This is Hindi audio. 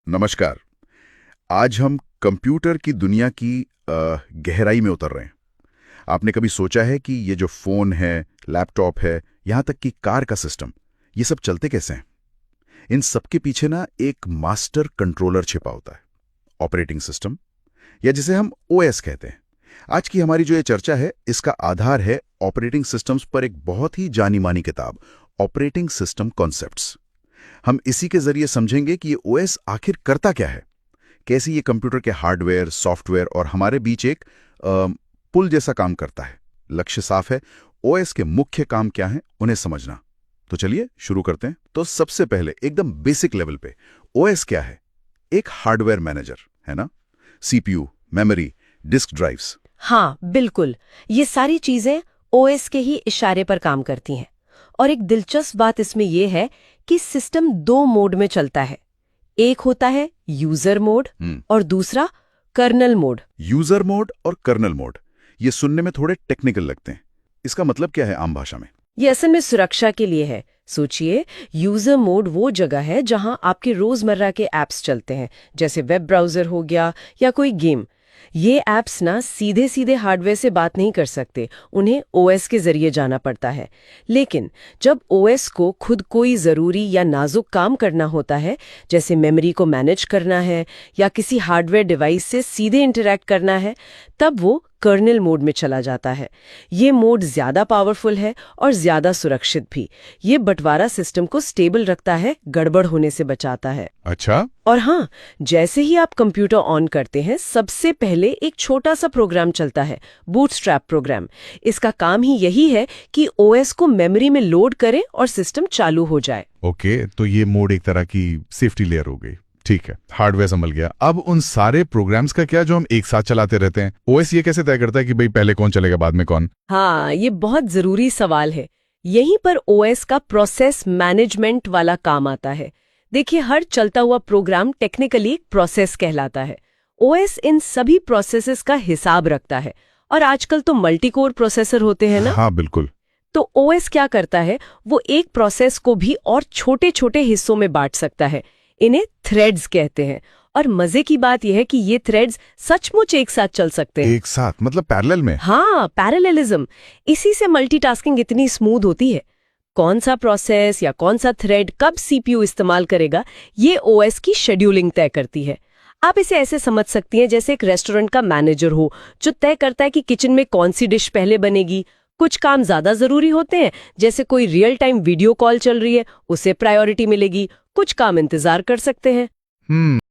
नमस्कार। आज हम कंप्यूटर की दुनिया की गहराई में उतर रहे हैं। आपने कभी सोचा है कि ये जो फोन है, लैपटॉप है, यहाँ तक कि कार का सिस्टम, ये सब चलते कैसे हैं? इन सब के पीछे ना एक मास्टर कंट्रोलर छिपा होता है, ऑपरेटिंग सिस्टम, या जिसे हम ओएस कहते हैं। आज की हमारी जो ये चर्चा है, इसका आधार है ऑपरेटिंग सिस्टम्स पर एक बहुत ही जानी मानी किताब, ऑपरेटिंग सिस्टम कॉन्सेप्ट्स। हम इसी के जरिए समझेंगे कि ये ओएस आखिर करता क्या है, कैसे ये कंप्यूटर के हार्डवेयर, सॉफ्टवेयर और हमारे बीच एक पुल जैसा काम करता है। लक्ष्य साफ है, ओएस के मुख्य काम क्या हैं, उन्हें समझना। तो चलिए शुरू करते हैं। तो सबसे पहले एकदम बेसिक लेवल पे ओएस क्या है? एक हार्डवेयर मैनेजर है ना, सीपीयू, मेमोरी, डिस्क ड्राइव्स। हाँ, बिल्कुल। ये सारी चीजें ओएस के ही इशारे पर काम करती हैं। और एक दिलचस्प बात इसमें यह है कि सिस्टम दो मोड में चलता है। एक होता है यूजर मोड और दूसरा कर्नल मोड। यूजर मोड और कर्नल मोड, ये सुनने में थोड़े टेक्निकल लगते हैं। इसका मतलब क्या है आम भाषा में? ये असल में सुरक्षा के लिए है। सोचिए, यूजर मोड वो जगह है जहां आपके रोजमर्रा के एप्स चलते हैं, जैसे वेब ब्राउजर हो गया या कोई गेम। ये ऐप्स ना सीधे सीधे हार्डवेयर से बात नहीं कर सकते, उन्हें ओएस के जरिए जाना पड़ता है। लेकिन जब ओएस को खुद कोई ज़रूरी या नाजुक काम करना होता है, जैसे मेमोरी को मैनेज करना है या किसी हार्डवेयर डिवाइस से सीधे इंटरैक्ट करना है, तब वो कर्नल मोड में चला जाता है। ये मोड ज़्यादा पावरफुल है और ज़्यादा सुरक्षित भी। ये बंटवारा सिस्टम को स्टेबल रखता है, गड़बड़ होने से बचाता है। अच्छा। और हाँ, जैसे ही आप कंप्यूटर ऑन करते हैं, सबसे पहले एक छोटा सा प्रोग्राम चलता है, बूटस्ट्रैप प्रोग्राम। इसका काम ही यही है कि ओएस को मेमोरी में लोड करे और सिस्टम चालू हो जाए। ओके, तो ये मोड एक तरह की सेफ्टी लेयर हो गई। ठीक है, हार्डवेयर संभल गया। अब उन सारे प्रोग्राम्स का क्या जो हम एक साथ चलाते रहते हैं? ओएस ये कैसे तय करता है कि भाई पहले कौन चलेगा बाद में कौन? हाँ, ये बहुत जरूरी सवाल है। यहीं पर ओएस का प्रोसेस मैनेजमेंट वाला काम आता है। देखिए, हर चलता हुआ प्रोग्राम टेक्निकली एक प्रोसेस कहलाता है। ओएस इन सभी प्रोसेसेस का हिसाब रखता है। और आजकल तो मल्टी कोर प्रोसेसर होते हैं ना? हाँ बिल्कुल। तो ओएस क्या करता है, वो एक प्रोसेस को भी और छोटे छोटे हिस्सों में बांट सकता है। इन्हें थ्रेड्स कहते हैं। और मजे की बात यह है कि ये थ्रेड्स सचमुच एक साथ चल सकते हैं। एक साथ मतलब पैरेलल में? हाँ, पैरेललिज्म। इसी से मल्टीटास्किंग इतनी स्मूथ होती है। कौन सा प्रोसेस या कौन सा थ्रेड कब सीपीयू इस्तेमाल करेगा, ये ओएस की शेड्यूलिंग तय करती है। आप इसे ऐसे समझ सकती हैं जैसे एक रेस्टोरेंट का मैनेजर हो, जो तय करता है कि किचन में कौन सी डिश पहले बनेगी। कुछ काम ज्यादा जरूरी होते हैं, जैसे कोई रियल टाइम वीडियो कॉल चल रही है, उसे प्रायोरिटी मिलेगी। कुछ काम इंतजार कर सकते हैं।